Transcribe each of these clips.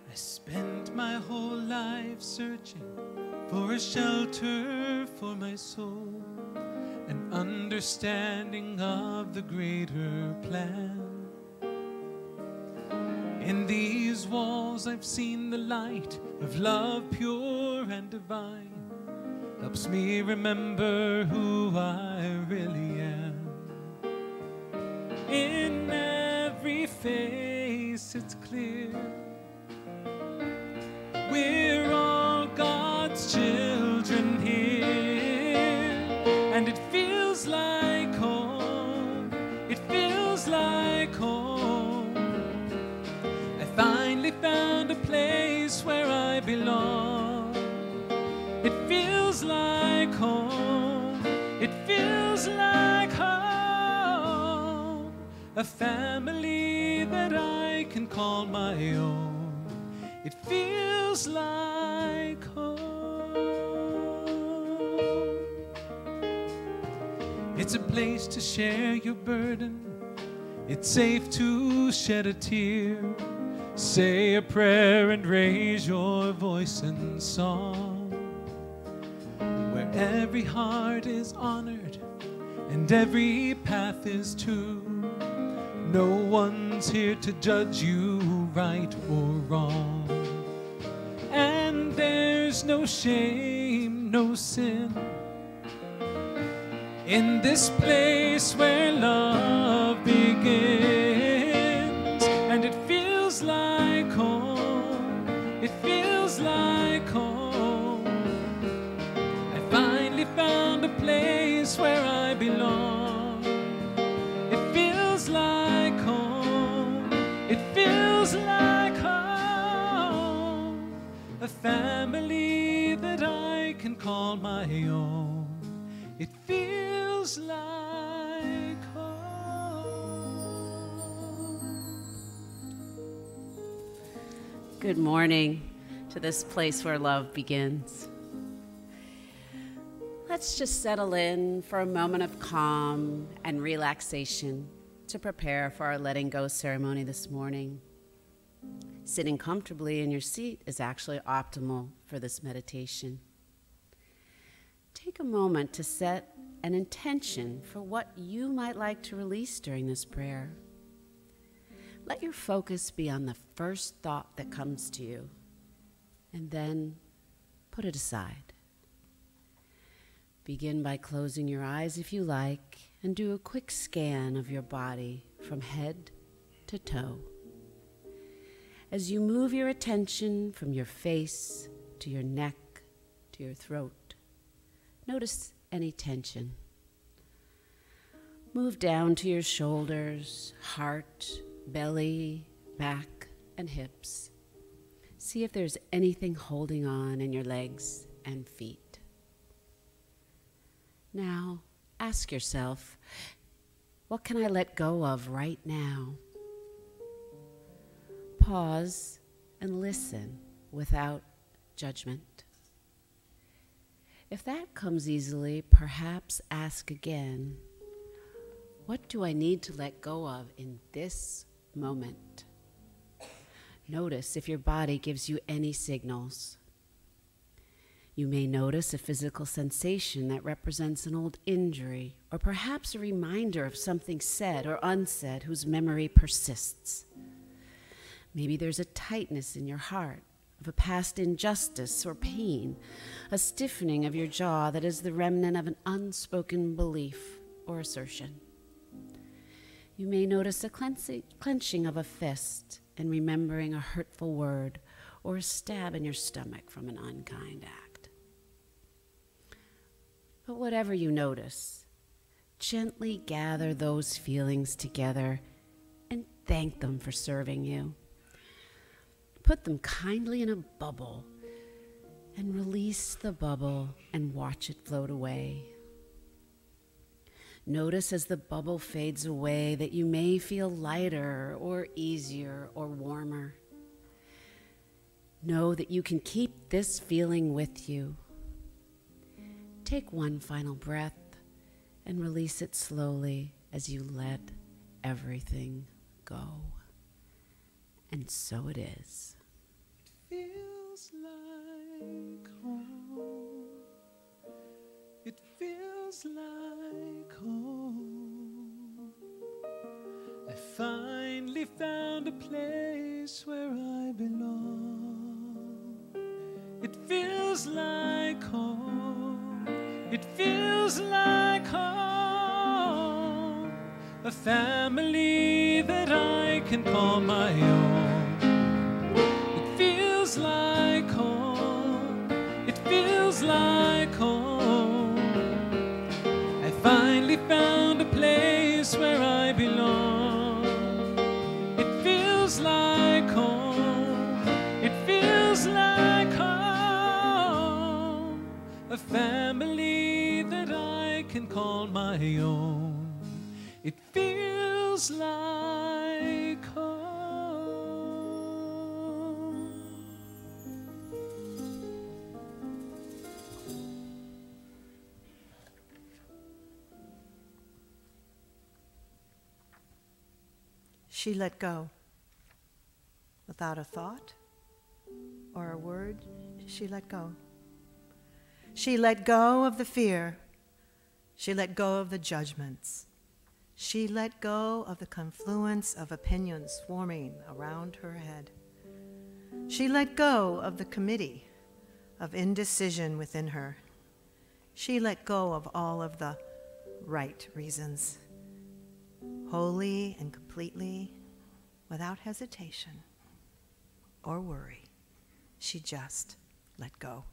I spent my whole life searching for a shelter for my soul, an understanding of the greater plan. In these walls I've seen the light of love pure and divine, helps me remember who I really am. In every face it's clear, we're all God's children here, and it feels like home, it feels like home. I finally found a place where I belong. It feels like home, it feels like home, a family that I can call my own. It feels like home. It's a place to share your burden. It's safe to shed a tear, say a prayer and raise your voice in song, where every heart is honored and every path is true. No one's here to judge you right or wrong. And there's no shame, no sin in this place where love begins. And it feels like home, it feels like home. I finally found a place where I belong. It feels like home, it feels like home, a family that I can call my own. It feels like home. Good morning to this place where love begins. Let's just settle in for a moment of calm and relaxation to prepare for our letting go ceremony this morning. Sitting comfortably in your seat is actually optimal for this meditation. Take a moment to set an intention for what you might like to release during this prayer. Let your focus be on the first thought that comes to you, and then put it aside. Begin by closing your eyes if you like, and do a quick scan of your body from head to toe. As you move your attention from your face to your neck to your throat, notice any tension. Move down to your shoulders, heart, belly, back, and hips. See if there's anything holding on in your legs and feet. Now, ask yourself, what can I let go of right now? Pause and listen without judgment. If that comes easily, perhaps ask again, what do I need to let go of in this moment? Notice if your body gives you any signals. You may notice a physical sensation that represents an old injury, or perhaps a reminder of something said or unsaid whose memory persists. Maybe there's a tightness in your heart of a past injustice or pain, a stiffening of your jaw that is the remnant of an unspoken belief or assertion. You may notice a clenching of a fist and remembering a hurtful word or a stab in your stomach from an unkind act. But whatever you notice, gently gather those feelings together and thank them for serving you. Put them kindly in a bubble and release the bubble and watch it float away. Notice as the bubble fades away that you may feel lighter or easier or warmer. Know that you can keep this feeling with you. Take one final breath and release it slowly as you let everything go. And so it is. Feels like home. It feels like home. I finally found a place where I belong. It feels like home. It feels like home. A family that I can call my own. It feels like home. It feels like home. I finally found a place where I belong. It feels like home. It feels like home. A family that I can call my own. It feels like home. She let go. Without a thought or a word, she let go. She let go of the fear. She let go of the judgments. She let go of the confluence of opinions swarming around her head. She let go of the committee of indecision within her. She let go of all of the right reasons, wholly and completely, without hesitation or worry. She just let go.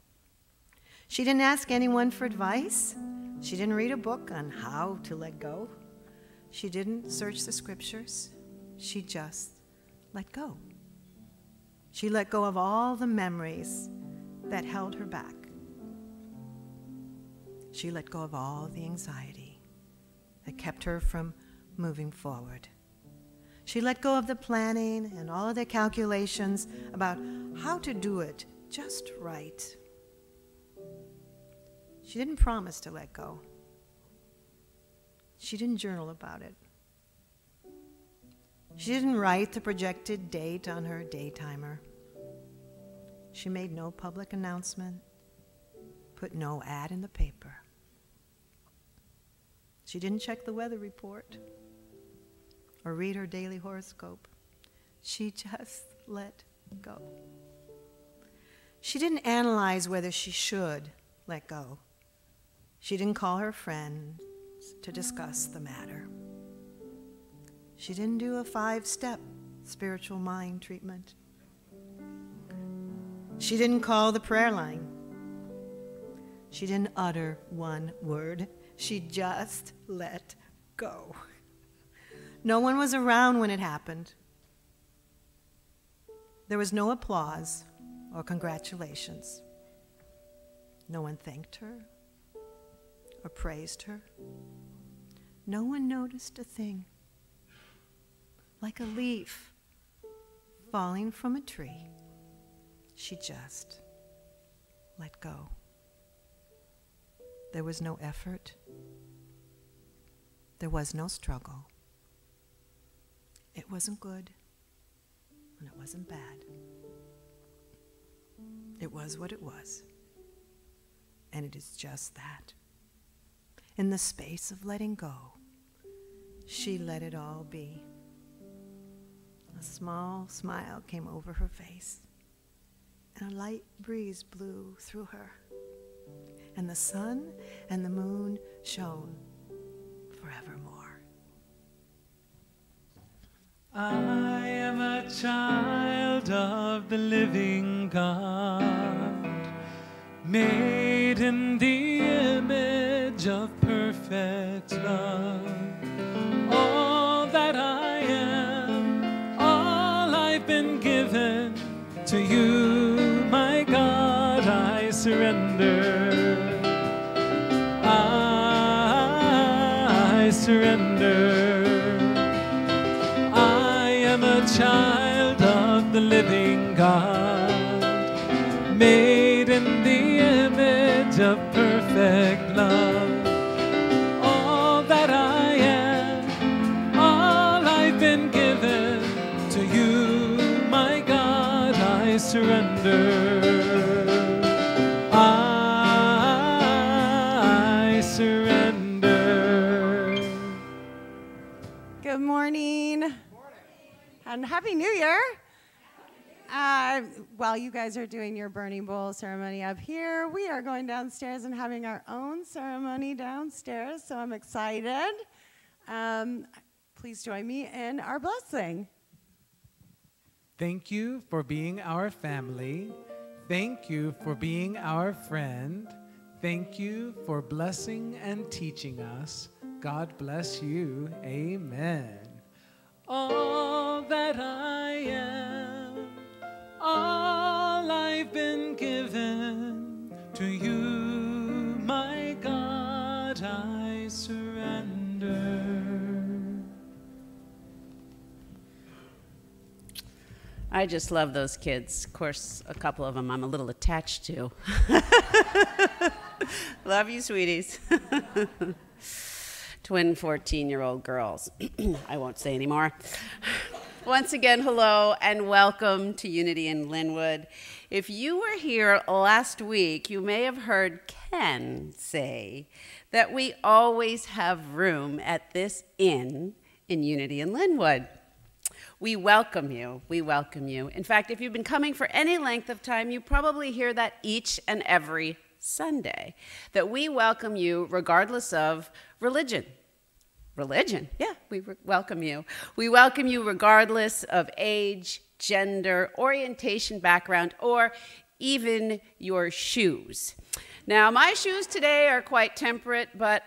She didn't ask anyone for advice. She didn't read a book on how to let go. She didn't search the scriptures. She just let go. She let go of all the memories that held her back. She let go of all the anxiety that kept her from moving forward. She let go of the planning and all of the calculations about how to do it just right. She didn't promise to let go. She didn't journal about it. She didn't write the projected date on her day timer. She made no public announcement, put no ad in the paper. She didn't check the weather report or read her daily horoscope. She just let go. She didn't analyze whether she should let go. She didn't call her friend to discuss the matter. She didn't do a 5-step spiritual mind treatment. She didn't call the prayer line. She didn't utter one word. She just let go. No one was around when it happened. There was no applause or congratulations. No one thanked her or praised her. No one noticed a thing. Like a leaf falling from a tree, she just let go. There was no effort. There was no struggle. It wasn't good, and it wasn't bad. It was what it was, and it is just that. In the space of letting go, she let it all be. A small smile came over her face, and a light breeze blew through her, and the sun and the moon shone forevermore. I am a child of the living God, made in the image of perfect love. All that I am, all I've been given to you, my God, I surrender. I surrender. Child of the living God, made in the image of perfect love. All that I am, all I've been given my God, I surrender. I surrender. Good morning. And Happy New Year. While you guys are doing your burning bowl ceremony up here, we are going downstairs and having our own ceremony downstairs, so I'm excited. Please join me in our blessing. Thank you for being our family. Thank you for being our friend. Thank you for blessing and teaching us. God bless you. Amen. All that I am, all I've been given, to you, my God, I surrender. I just love those kids. Of course, a couple of them I'm a little attached to. Love you, sweeties. Twin 14-year-old girls. I won't say anymore. Once again, hello and welcome to Unity in Lynnwood. If you were here last week, you may have heard Ken say that we always have room at this inn in Unity in Lynnwood. We welcome you. We welcome you. In fact, if you've been coming for any length of time, you probably hear that each and every Sunday, that we welcome you regardless of religion. Religion, yeah, we welcome you. We welcome you regardless of age, gender, orientation, background, or even your shoes. Now, my shoes today are quite temperate, but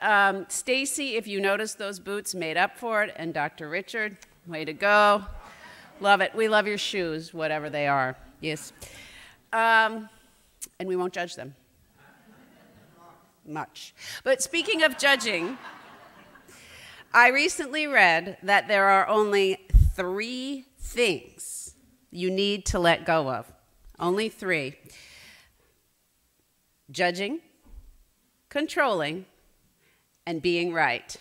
Stacy, if you notice those boots, made up for it, and Dr. Richard, way to go. Love it. We love your shoes, whatever they are. Yes. And we won't judge them. Much. But speaking of judging, I recently read that there are only 3 things you need to let go of. Only 3. Judging, controlling, and being right.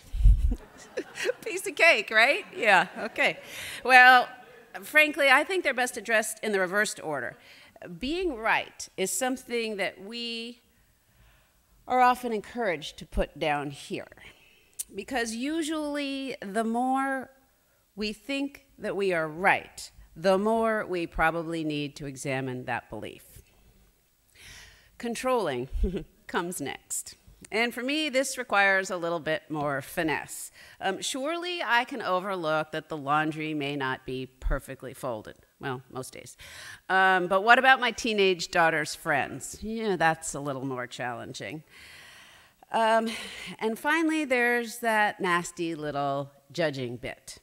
Piece of cake, right? Yeah, okay. Well, frankly, I think they're best addressed in the reversed order. Being right is something that we are often encouraged to put down here. Because usually the more we think that we are right, the more we probably need to examine that belief. Controlling comes next. And for me, this requires a little bit more finesse. Surely I can overlook that the laundry may not be perfectly folded. Well, most days. But what about my teenage daughter's friends? Yeah, that's a little more challenging. And finally, there's that nasty little judging bit,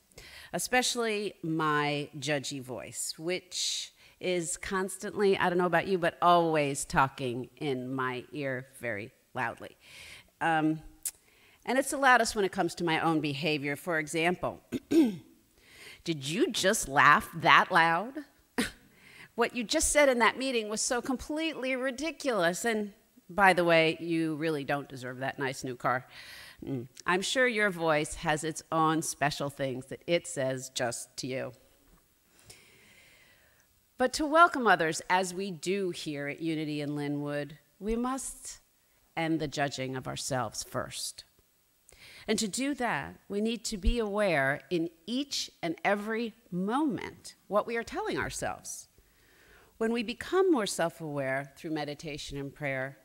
especially my judgy voice, which is constantly, I don't know about you, but always talking in my ear very loudly. And it's the loudest when it comes to my own behavior. For example, did you just laugh that loud? What you just said in that meeting was so completely ridiculous. And by the way, you really don't deserve that nice new car. I'm sure your voice has its own special things that it says just to you. But to welcome others, as we do here at Unity in Lynnwood, we must end the judging of ourselves first. And to do that, we need to be aware in each and every moment what we are telling ourselves. When we become more self-aware through meditation and prayer,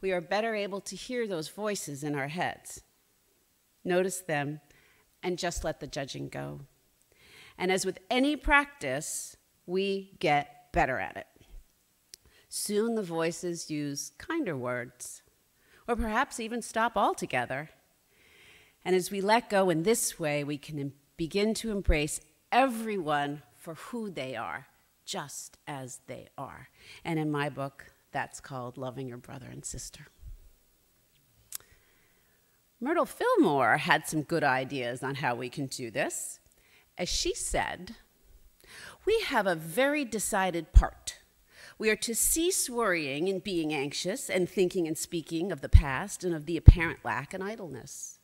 we are better able to hear those voices in our heads. Notice them and just let the judging go. And as with any practice, we get better at it. Soon the voices use kinder words, or perhaps even stop altogether. And as we let go in this way, we can begin to embrace everyone for who they are, just as they are. And in my book, that's called Loving Your Brother and Sister. Myrtle Fillmore had some good ideas on how we can do this. As she said, we have a very decided part. We are to cease worrying and being anxious and thinking and speaking of the past and of the apparent lack and idleness.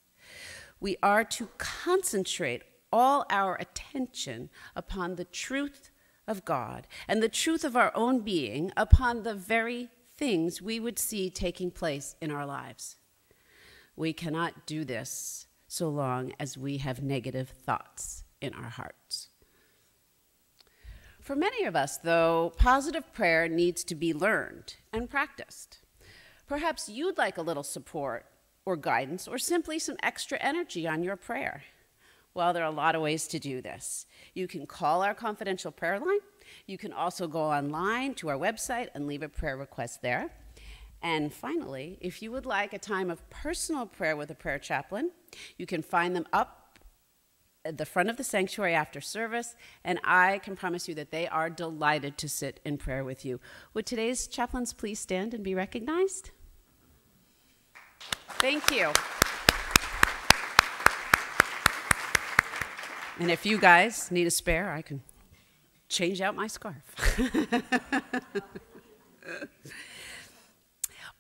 We are to concentrate all our attention upon the truth of God and the truth of our own being upon the very things we would see taking place in our lives. We cannot do this so long as we have negative thoughts in our hearts. For many of us, though, positive prayer needs to be learned and practiced. Perhaps you'd like a little support or guidance or simply some extra energy on your prayer. Well, there are a lot of ways to do this. You can call our confidential prayer line. You can also go online to our website and leave a prayer request there. And finally, if you would like a time of personal prayer with a prayer chaplain, you can find them up at the front of the sanctuary after service, and I can promise you that they are delighted to sit in prayer with you. Would today's chaplains please stand and be recognized? Thank you. And if you guys need a spare, I can change out my scarf.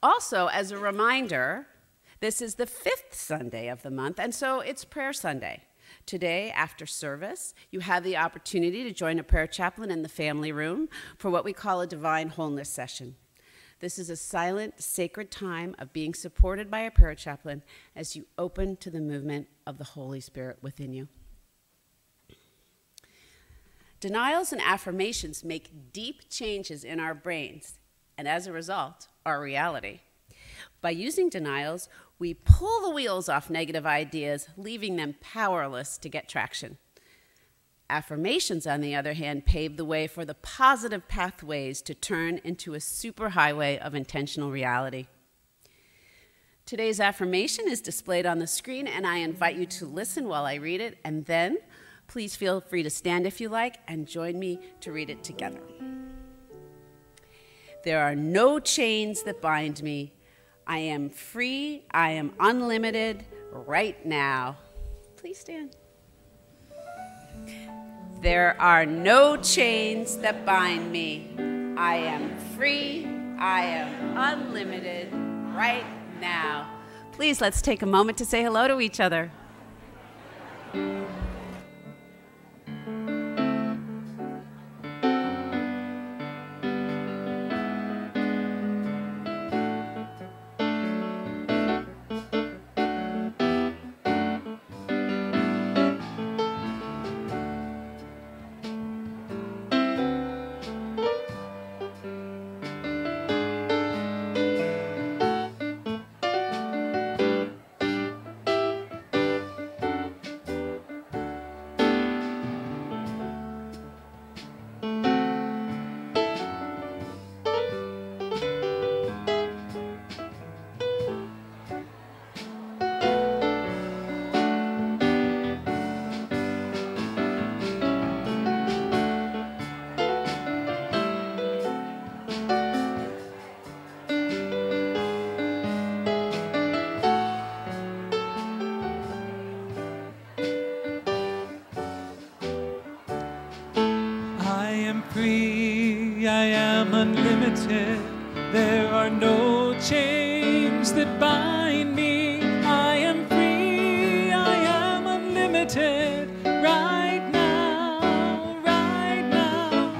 Also, as a reminder, this is the 5th Sunday of the month, and so it's Prayer Sunday. Today, after service, you have the opportunity to join a prayer chaplain in the family room for what we call a divine wholeness session. This is a silent, sacred time of being supported by a prayer chaplain as you open to the movement of the Holy Spirit within you. Denials and affirmations make deep changes in our brains, and as a result, our reality. By using denials, we pull the wheels off negative ideas, leaving them powerless to get traction. Affirmations, on the other hand, pave the way for the positive pathways to turn into a superhighway of intentional reality. Today's affirmation is displayed on the screen, and I invite you to listen while I read it, and then please feel free to stand if you like and join me to read it together. There are no chains that bind me. I am free. I am unlimited right now. Please stand. There are no chains that bind me. I am free. I am unlimited right now. Please, let's take a moment to say hello to each other. Free, I am unlimited. There are no chains that bind me. I am free, I am unlimited. Right now, right now.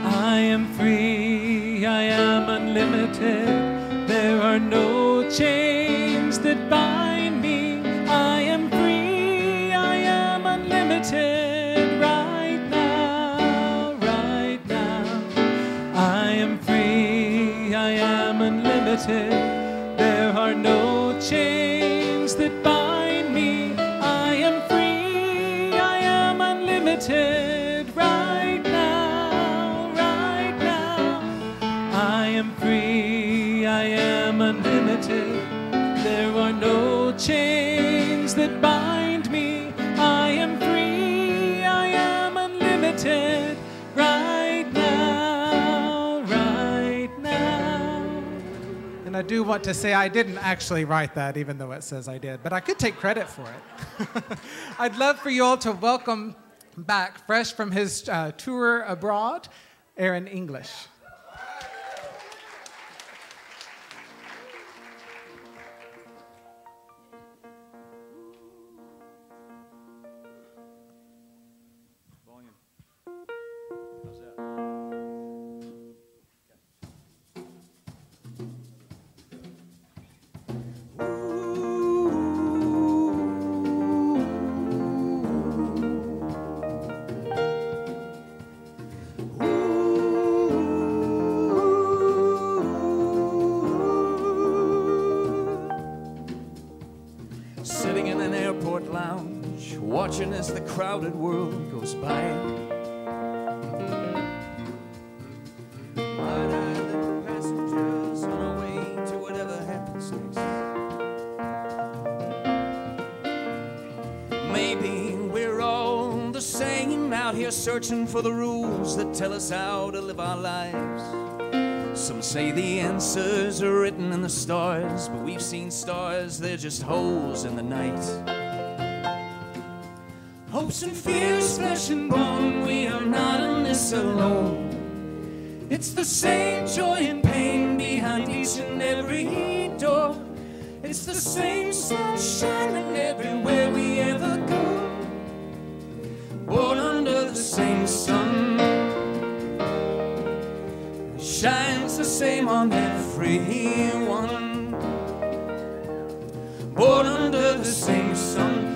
I am free, I am unlimited. There are no chains that bind me. I am free, I am unlimited. There are no chains that bind me. I am free, I am unlimited right now, right now. I am free, I am unlimited. There are no chains that bind me. I am free, I am unlimited right now, right now. And I do want to say I didn't actually write that, even though it says I did, but I could take credit for it. I'd love for you all to welcome back, fresh from his tour abroad, Aaron English. Volume. How's that? as the crowded world goes by. Wide-eyed little passengers on our way to whatever happens next. Maybe we're all the same out here searching for the rules that tell us how to live our lives. Some say the answers are written in the stars, but we've seen stars, they're just holes in the night. Hopes and fears, flesh and bone, we are not in this alone. It's the same joy and pain behind each and every door. It's the same sun shining everywhere we ever go. Born under the same sun, shines the same on everyone. Born under the same sun.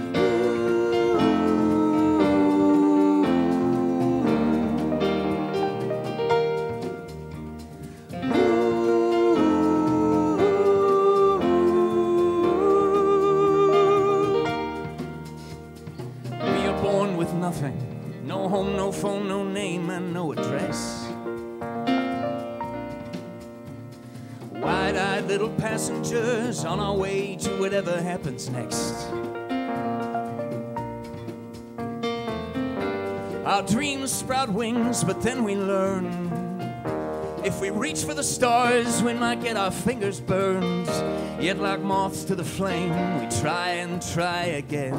We are born with nothing, no home, no phone, no name, and no address. Wide-eyed little passengers on our way to whatever happens next. Our dreams sprout wings, but then we learn if we reach for the stars, we might get our fingers burned. Yet like moths to the flame, we try and try again.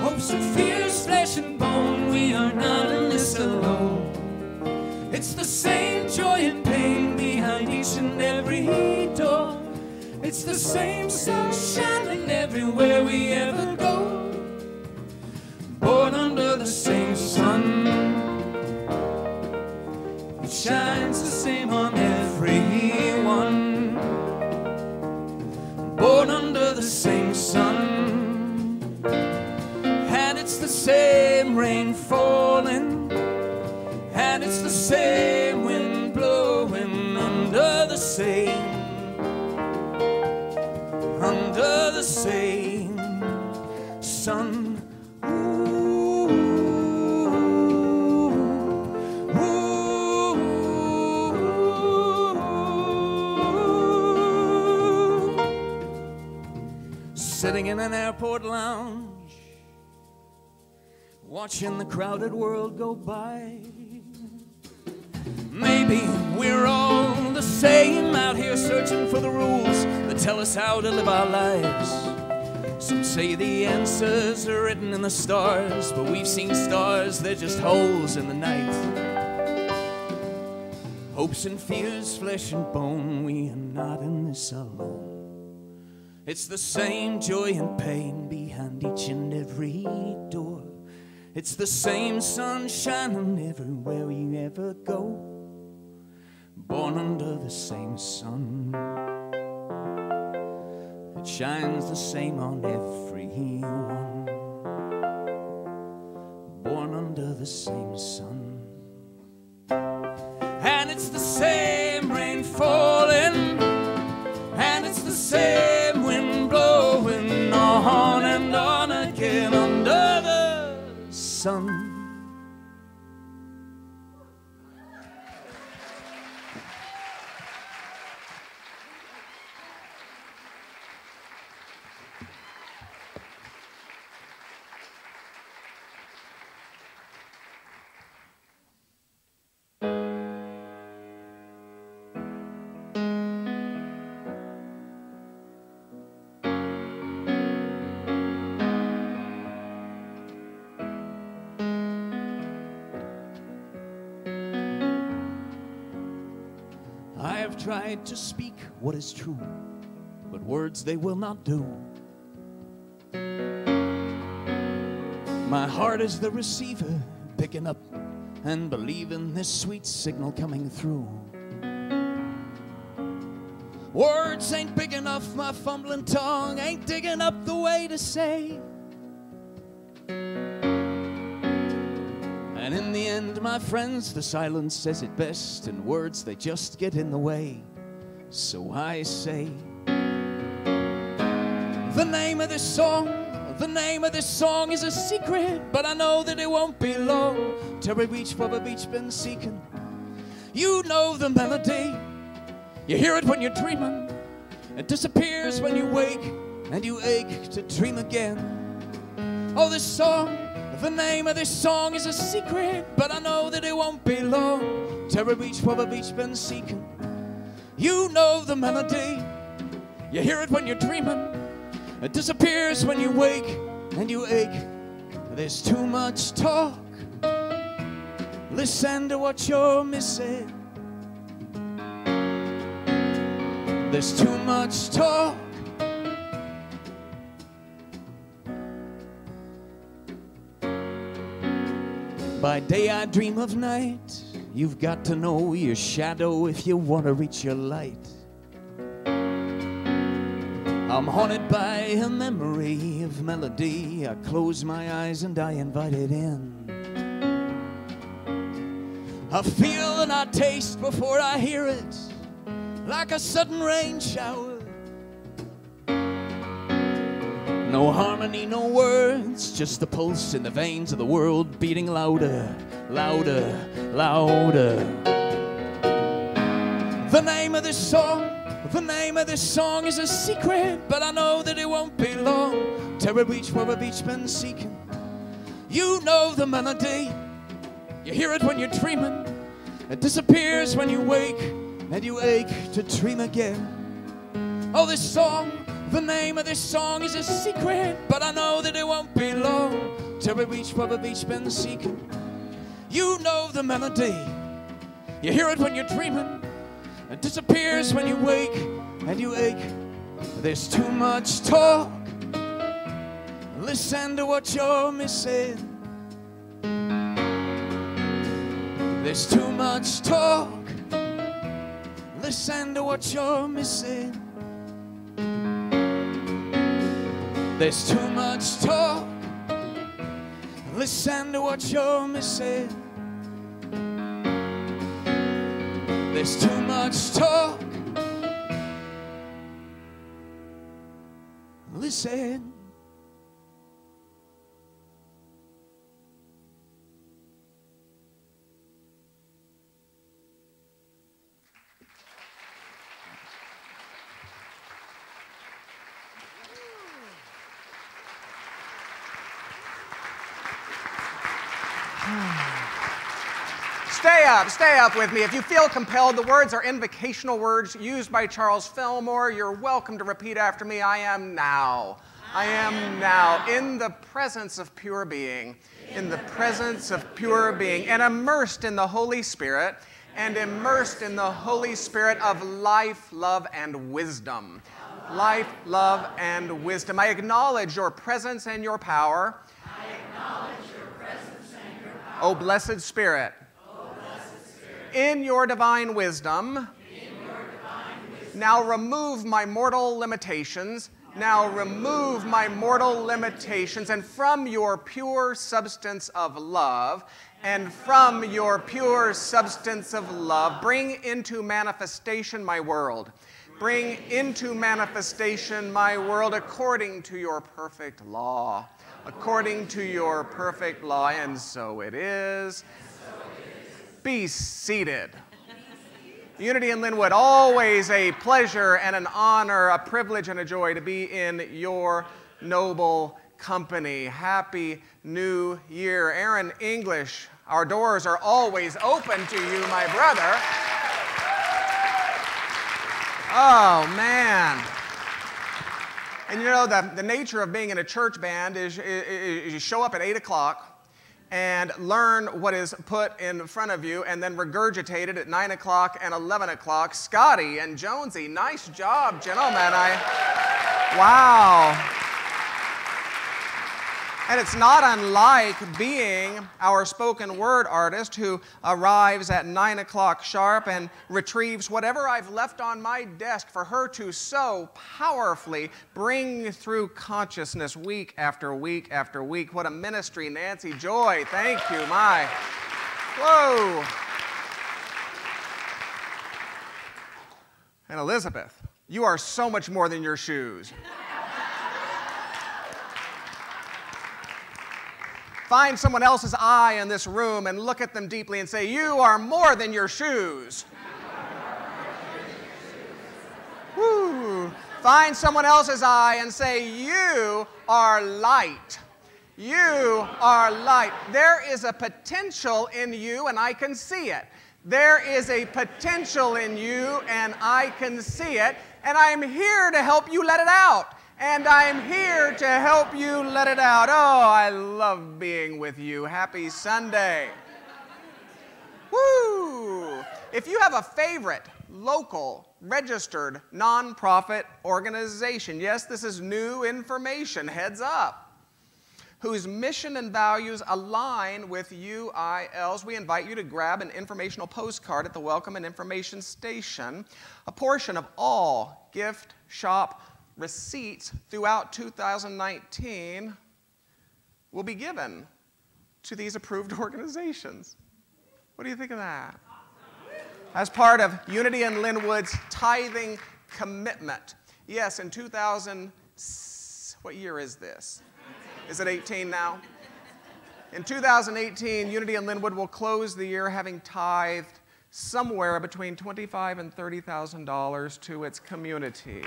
Hopes and fears, flesh and bone, we are not in this alone. It's the same joy and pain behind each and every door. It's the same sun shining everywhere we ever go. Born under the same sun, it shines the same on everyone. Born under the same sun, and it's the same rain falling, and it's the same wind blowing under the same sun. Ooh, ooh, ooh. Sitting in an airport lounge, watching the crowded world go by. Maybe we're all the same out here searching for the rules that tell us how to live our lives. Some say the answers are written in the stars, but we've seen stars, they're just holes in the night. Hopes and fears, flesh and bone, we are not in this alone. It's the same joy and pain behind each and every door. It's the same sun shining everywhere we ever go. Born under the same sun, it shines the same on everyone. Born under the same sun, and it's the same rain falling, and it's the same wind blowing on and on again under the sun. I have tried to speak what is true, but words they will not do. My heart is the receiver, picking up and believing this sweet signal coming through. Words ain't big enough, my fumbling tongue ain't digging up the way to say. And in the end, my friends, the silence says it best, and words, they just get in the way. So I say, The name of this song is a secret, but I know that it won't be long till we reach what we've each been seeking. You know the melody, you hear it when you're dreaming, it disappears when you wake, and you ache to dream again. Oh, this song, the name of this song is a secret, but I know that it won't be long till we reach what we've each been seeking. You know the melody, you hear it when you're dreaming, it disappears when you wake and you ache. There's too much talk, listen to what you're missing. There's too much talk. By day I dream of night. You've got to know your shadow if you want to reach your light. I'm haunted by a memory of melody. I close my eyes and I invite it in. I feel and I taste before I hear it, like a sudden rain shower. No harmony, no words, just the pulse in the veins of the world beating louder, louder, louder. The name of this song is a secret, but I know that it won't be long till we reach where we've each been seeking. You know the melody, you hear it when you're dreaming, it disappears when you wake, and you ache to dream again. Oh, this song, the name of this song is a secret, but I know that it won't be long till we reach where we've each been seeking. You know the melody, you hear it when you're dreaming, it disappears when you wake and you ache. There's too much talk, listen to what you're missing. There's too much talk, listen to what you're missing. There's too much talk, listen to what you're missing. There's too much talk, listen. Stay up with me. If you feel compelled, the words are invocational words used by Charles Fillmore. You're welcome to repeat after me. I am now. I am now in the presence of pure being, in the presence of pure being, and immersed in the Holy Spirit, and immersed in the Holy Spirit of life, love, and wisdom. Life, love, and wisdom. I acknowledge your presence and your power. I acknowledge your presence and your power. O blessed Spirit. In your divine wisdom, now remove my mortal limitations. Now remove my mortal limitations, and from your pure substance of love, bring into manifestation my world. Bring into manifestation my world according to your perfect law. According to your perfect law, and so it is. Be seated. Unity in Lynnwood, always a pleasure and an honor, a privilege and a joy to be in your noble company. Happy New Year. Aaron English, our doors are always open to you, my brother. Oh, man. And you know, the nature of being in a church band is you show up at 8 o'clock, and learn what is put in front of you, and then regurgitate it at 9 o'clock and 11 o'clock. Scotty and Jonesy, nice job, gentlemen. Wow. And it's not unlike being our spoken word artist who arrives at 9 o'clock sharp and retrieves whatever I've left on my desk for her to so powerfully bring through consciousness week after week after week. What a ministry, Nancy Joy. Thank you, my. Whoa. And Elizabeth, you are so much more than your shoes. Find someone else's eye in this room and look at them deeply and say, you are more than your shoes. Woo. Find someone else's eye and say, you are light. You are light. There is a potential in you, and I can see it. There is a potential in you, and I can see it, and I'm here to help you let it out. And I'm here to help you let it out. Oh, I love being with you. Happy Sunday. Woo! If you have a favorite local registered nonprofit organization, yes, this is new information, heads up, whose mission and values align with UIL's, we invite you to grab an informational postcard at the Welcome and Information Station. A portion of all gift shop receipts throughout 2019 will be given to these approved organizations. What do you think of that? As part of Unity in Lynnwood's tithing commitment. Yes, in 2000, what year is this? Is it 18 now? In 2018, Unity in Lynnwood will close the year having tithed somewhere between $25,000 and $30,000 to its community.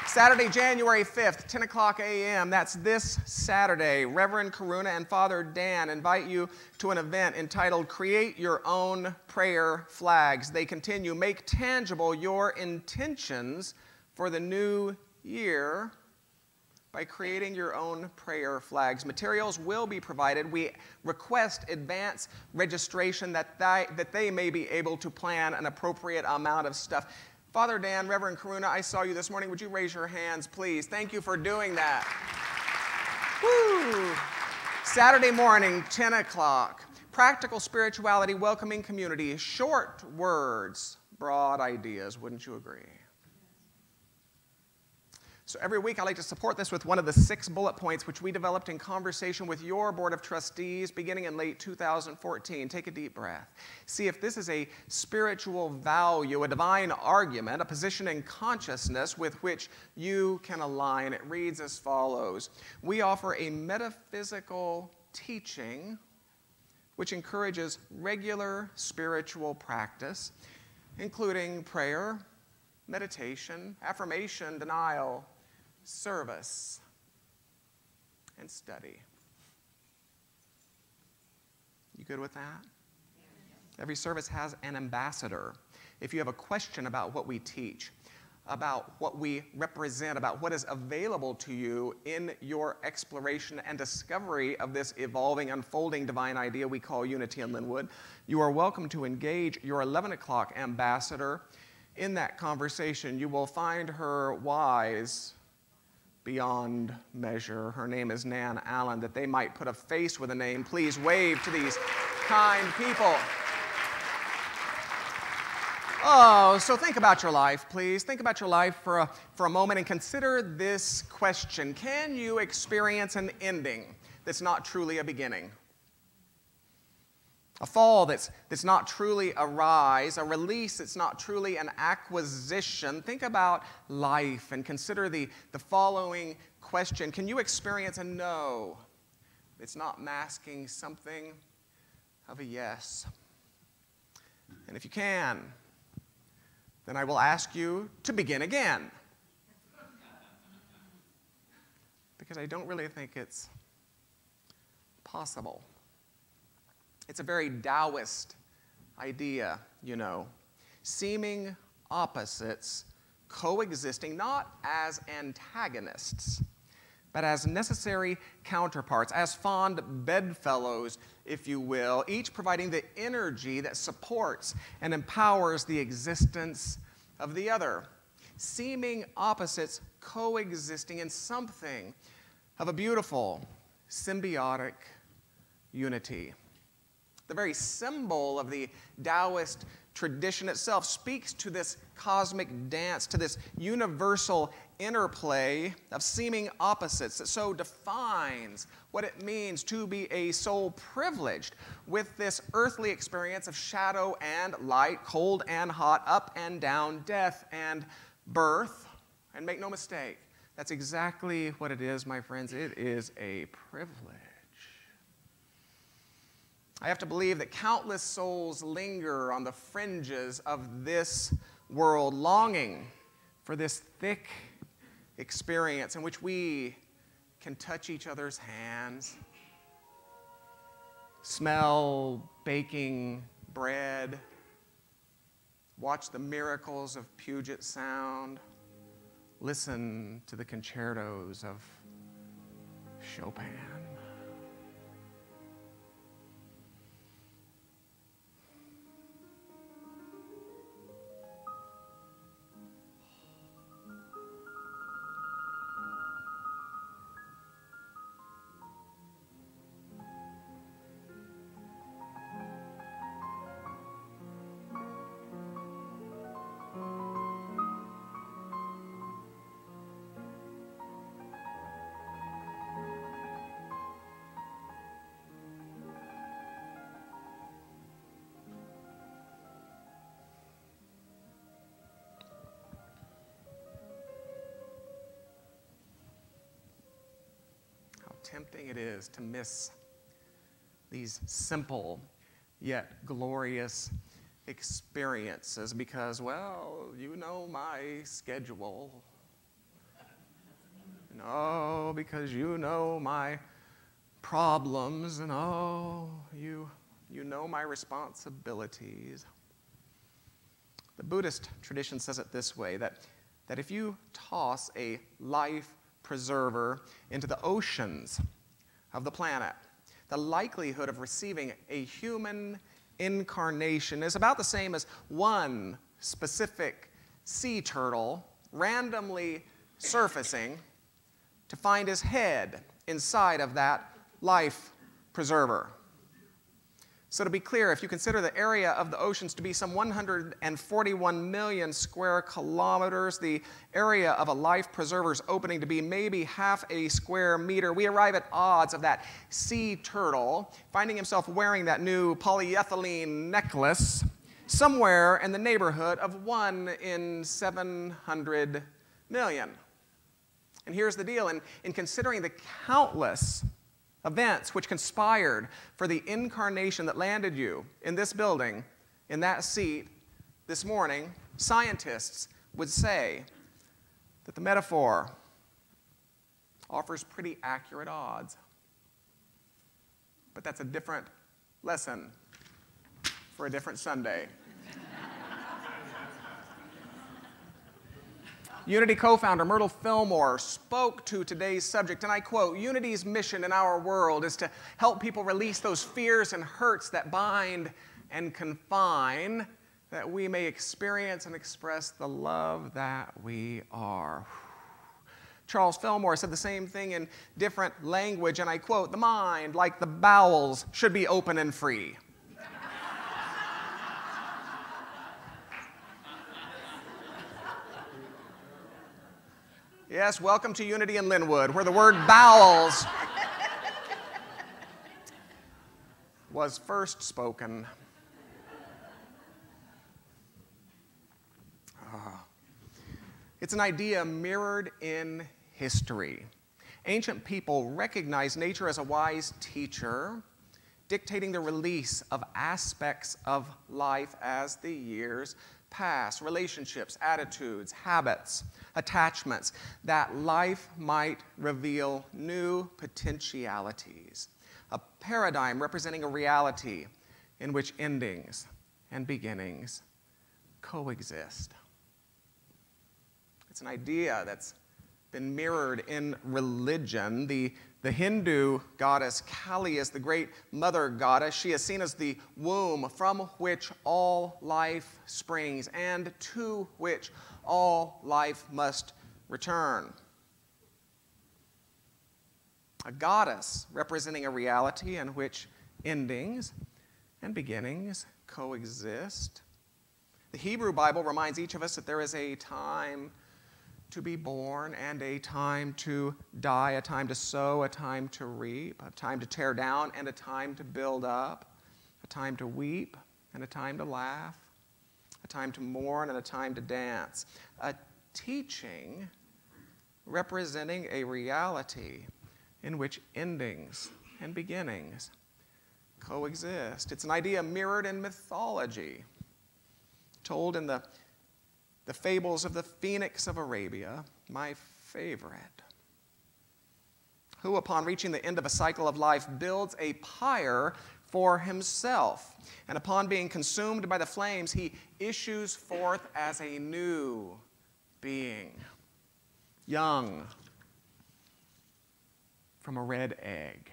Saturday, January 5th, 10 o'clock a.m., that's this Saturday, Reverend Karuna and Father Dan invite you to an event entitled Create Your Own Prayer Flags. They continue, make tangible your intentions for the new year by creating your own prayer flags. Materials will be provided. We request advance registration that they may be able to plan an appropriate amount of stuff. Father Dan, Reverend Karuna, I saw you this morning. Would you raise your hands, please? Thank you for doing that. Woo! Saturday morning, 10 o'clock. Practical spirituality, welcoming community, short words, broad ideas. Wouldn't you agree? So every week I like to support this with one of the 6 bullet points which we developed in conversation with your Board of Trustees beginning in late 2014. Take a deep breath. See if this is a spiritual value, a divine argument, a position in consciousness with which you can align. It reads as follows. We offer a metaphysical teaching which encourages regular spiritual practice, including prayer, meditation, affirmation, denial, service, and study. You good with that? Every service has an ambassador. If you have a question about what we teach, about what we represent, about what is available to you in your exploration and discovery of this evolving, unfolding divine idea we call Unity in Lynnwood, you are welcome to engage your 11 o'clock ambassador in that conversation. You will find her wise beyond measure. Her name is Nan Allen. That they might put a face with a name, please wave to these kind people. Oh, so think about your life, please. Think about your life for a moment and consider this question. Can you experience an ending that's not truly a beginning? A fall that's not truly a rise, a release that's not truly an acquisition. Think about life and consider the following question. Can you experience a no that's not masking something of a yes? And if you can, then I will ask you to begin again. Because I don't really think it's possible. It's a very Taoist idea, you know. Seeming opposites coexisting not as antagonists, but as necessary counterparts, as fond bedfellows, if you will, each providing the energy that supports and empowers the existence of the other. Seeming opposites coexisting in something of a beautiful, symbiotic unity. The very symbol of the Taoist tradition itself speaks to this cosmic dance, to this universal interplay of seeming opposites that so defines what it means to be a soul privileged with this earthly experience of shadow and light, cold and hot, up and down, death and birth, And make no mistake, that's exactly what it is, my friends. It is a privilege. I have to believe that countless souls linger on the fringes of this world, longing for this thick experience in which we can touch each other's hands, smell baking bread, watch the miracles of Puget Sound, listen to the concertos of Chopin. Tempting it is to miss these simple yet glorious experiences because, well, you know my schedule. No, because you know my problems, and oh, you know my responsibilities. The Buddhist tradition says it this way, that if you toss a life preserver into the oceans of the planet, the likelihood of receiving a human incarnation is about the same as one specific sea turtle randomly surfacing to find his head inside of that life preserver. So to be clear, if you consider the area of the oceans to be some 141 million square kilometers, the area of a life preserver's opening to be maybe half a square meter, we arrive at odds of that sea turtle finding himself wearing that new polyethylene necklace somewhere in the neighborhood of 1 in 700 million. And here's the deal, in considering the countless events which conspired for the incarnation that landed you in this building, in that seat this morning, scientists would say that the metaphor offers pretty accurate odds. But that's a different lesson for a different Sunday. Unity co-founder Myrtle Fillmore spoke to today's subject, and I quote, "Unity's mission in our world is to help people release those fears and hurts that bind and confine, that we may experience and express the love that we are." Charles Fillmore said the same thing in different language, and I quote, "The mind, like the bowels, should be open and free." Yes, welcome to Unity in Lynnwood, where the word bowels was first spoken. It's an idea mirrored in history. Ancient people recognized nature as a wise teacher, dictating the release of aspects of life as the years pass, relationships, attitudes, habits, attachments, that life might reveal new potentialities, a paradigm representing a reality in which endings and beginnings coexist. It's an idea that's been mirrored in religion. The Hindu goddess Kali is the great mother goddess. She is seen as the womb from which all life springs and to which all life must return. A goddess representing a reality in which endings and beginnings coexist. The Hebrew Bible reminds each of us that there is a time to be born and a time to die, a time to sow, a time to reap, a time to tear down and a time to build up, a time to weep and a time to laugh, a time to mourn and a time to dance. A teaching representing a reality in which endings and beginnings coexist. It's an idea mirrored in mythology, told in the fables of the Phoenix of Arabia, my favorite, who, upon reaching the end of a cycle of life, builds a pyre for himself. And upon being consumed by the flames, he issues forth as a new being, young, from a red egg.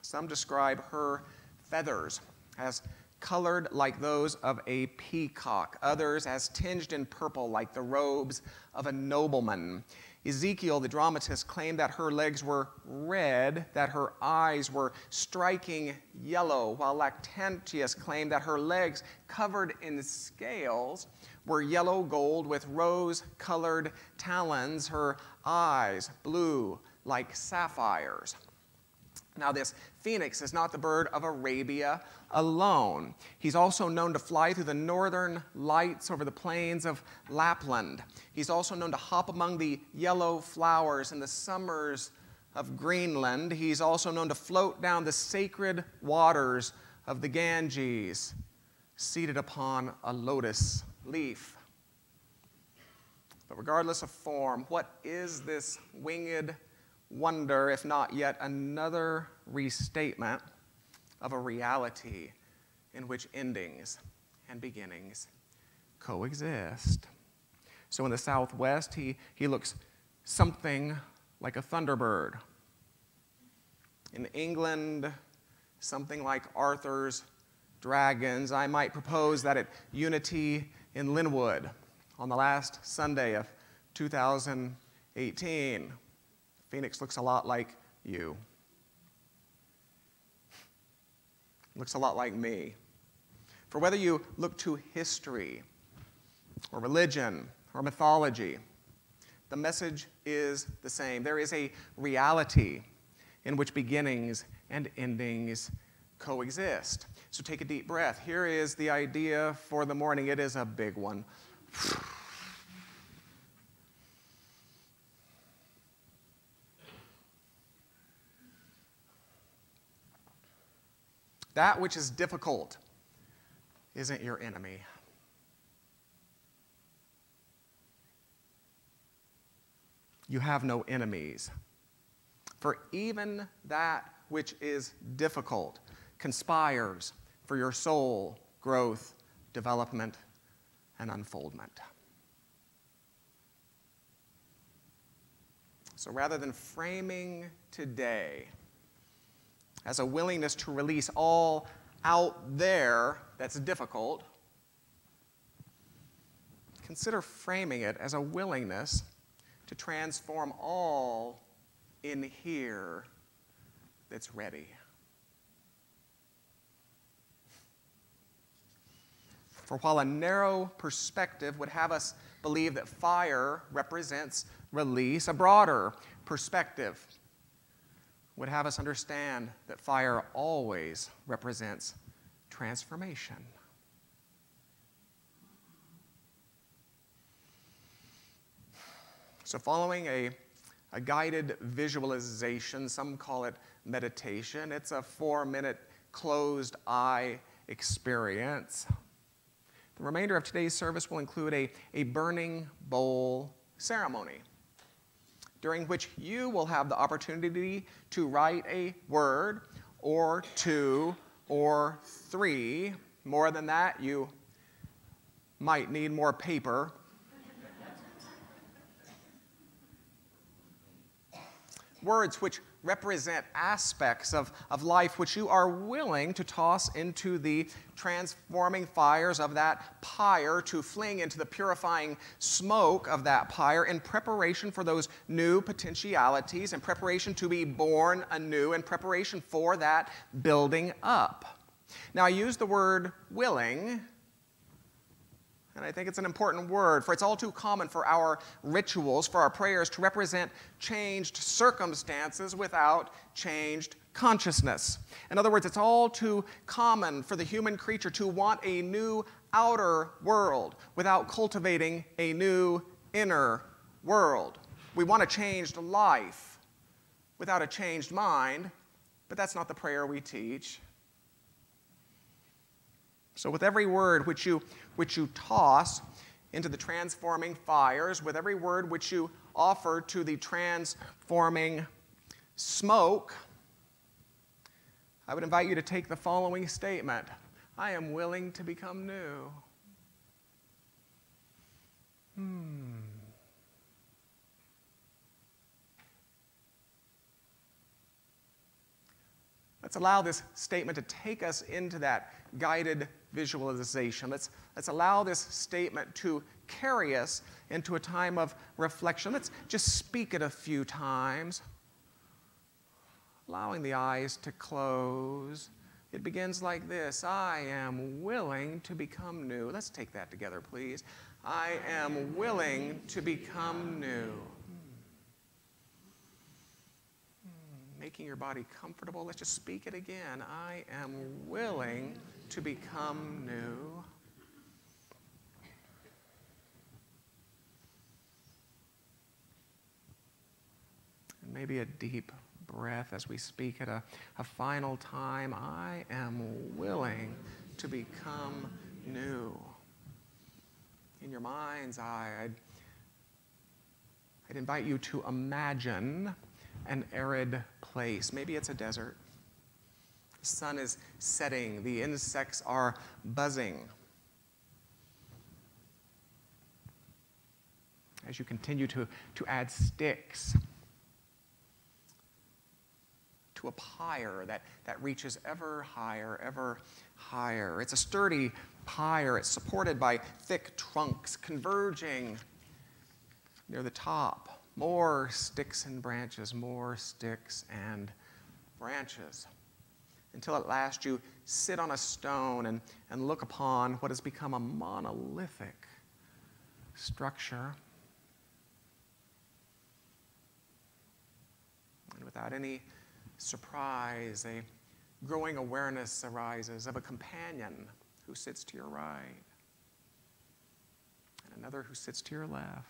Some describe her feathers as colored like those of a peacock, others as tinged in purple like the robes of a nobleman. Ezekiel, the dramatist, claimed that her legs were red, that her eyes were striking yellow, while Lactantius claimed that her legs, covered in scales, were yellow gold with rose-colored talons, her eyes blue like sapphires. Now, this phoenix is not the bird of Arabia alone. He's also known to fly through the northern lights over the plains of Lapland. He's also known to hop among the yellow flowers in the summers of Greenland. He's also known to float down the sacred waters of the Ganges, seated upon a lotus leaf. But regardless of form, what is this winged wonder, if not yet another restatement of a reality in which endings and beginnings coexist? So in the Southwest, he looks something like a thunderbird. In England, something like Arthur's dragons. I might propose that at Unity in Lynnwood on the last Sunday of 2018, Phoenix looks a lot like you. Looks a lot like me. For whether you look to history or religion or mythology, the message is the same. There is a reality in which beginnings and endings coexist. So take a deep breath. Here is the idea for the morning. It is a big one. That which is difficult isn't your enemy. You have no enemies. For even that which is difficult conspires for your soul growth, development, and unfoldment. So rather than framing today as a willingness to release all out there that's difficult, consider framing it as a willingness to transform all in here that's ready. For while a narrow perspective would have us believe that fire represents release, a broader perspective would have us understand that fire always represents transformation. So following a guided visualization, some call it meditation, it's a 4-minute closed eye experience. The remainder of today's service will include a burning bowl ceremony, during which you will have the opportunity to write a word or 2 or 3. More than that, you might need more paper. Words which represent aspects of life which you are willing to toss into the transforming fires of that pyre, to fling into the purifying smoke of that pyre in preparation for those new potentialities, in preparation to be born anew, in preparation for that building up. Now, I use the word willing, and I think it's an important word, for it's all too common for our rituals, for our prayers, to represent changed circumstances without changed consciousness. In other words, it's all too common for the human creature to want a new outer world without cultivating a new inner world. We want a changed life without a changed mind, but that's not the prayer we teach. So with every word which you toss into the transforming fires, with every word which you offer to the transforming smoke, I would invite you to take the following statement: I am willing to become new. Let's allow this statement to take us into that guided visualization. Let's allow this statement to carry us into a time of reflection. Let's just speak it a few times, allowing the eyes to close. It begins like this: I am willing to become new. Let's take that together, please. I am willing to become new. Making your body comfortable. Let's just speak it again. I am willing to become new. And maybe a deep breath as we speak it a final time. I am willing to become new. In your mind's eye, I'd invite you to imagine an arid place. Maybe it's a desert. The sun is setting. The insects are buzzing. As you continue to add sticks to a pyre that reaches ever higher, ever higher. It's a sturdy pyre. It's supported by thick trunks converging near the top. More sticks and branches, more sticks and branches, until at last you sit on a stone and look upon what has become a monolithic structure. And without any surprise, a growing awareness arises of a companion who sits to your right, and another who sits to your left.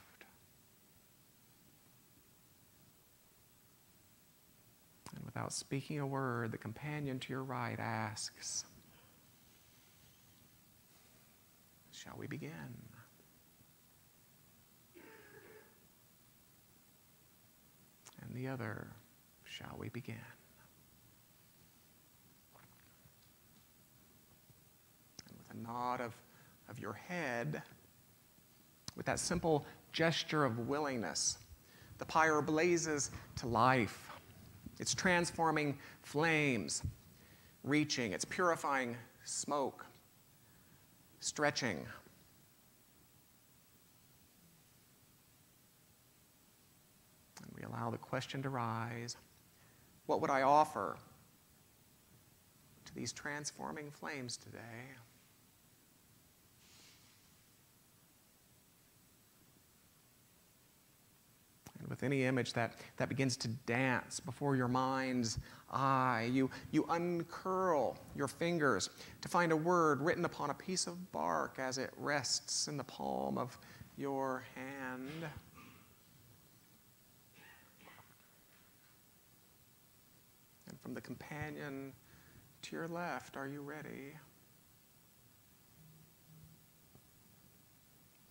And without speaking a word, the companion to your right asks, "Shall we begin?" And the other, "Shall we begin?" And with a nod of your head, with that simple gesture of willingness, the pyre blazes to life. It's transforming flames, reaching, it's purifying smoke, stretching. And we allow the question to rise: what would I offer to these transforming flames today? And with any image that begins to dance before your mind's eye, you uncurl your fingers to find a word written upon a piece of bark as it rests in the palm of your hand. And from the companion to your left, are you ready?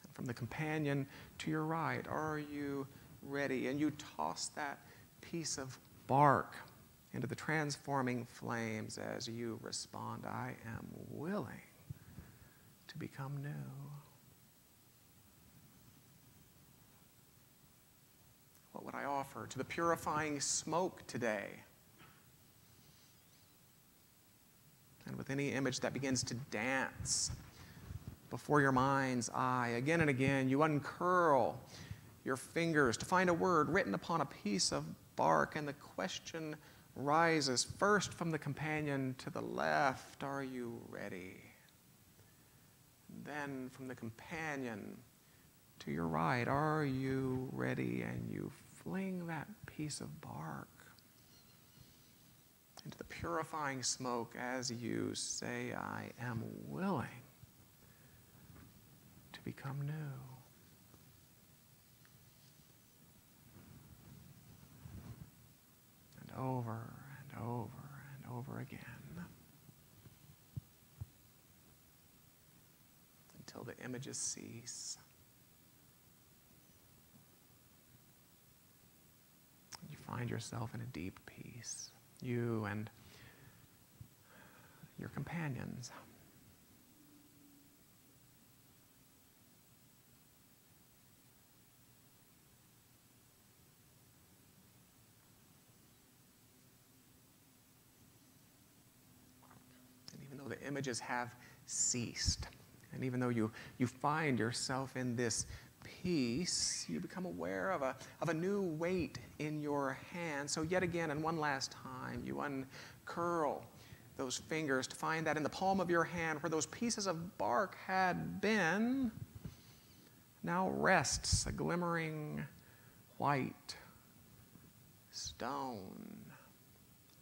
And from the companion to your right, are you ready? And you toss that piece of bark into the transforming flames as you respond, I am willing to become new. What would I offer to the purifying smoke today? And with any image that begins to dance before your mind's eye, again and again, you uncurl your fingers to find a word written upon a piece of bark, and the question rises first from the companion to the left, are you ready? And then from the companion to your right, are you ready? And you fling that piece of bark into the purifying smoke as you say, I am willing to become new. the images cease. You find yourself in a deep peace, you and your companions. And even though the images have ceased, and even though you find yourself in this peace, you become aware of a new weight in your hand. So yet again, and one last time, you uncurl those fingers to find that in the palm of your hand, where those pieces of bark had been, now rests a glimmering white stone,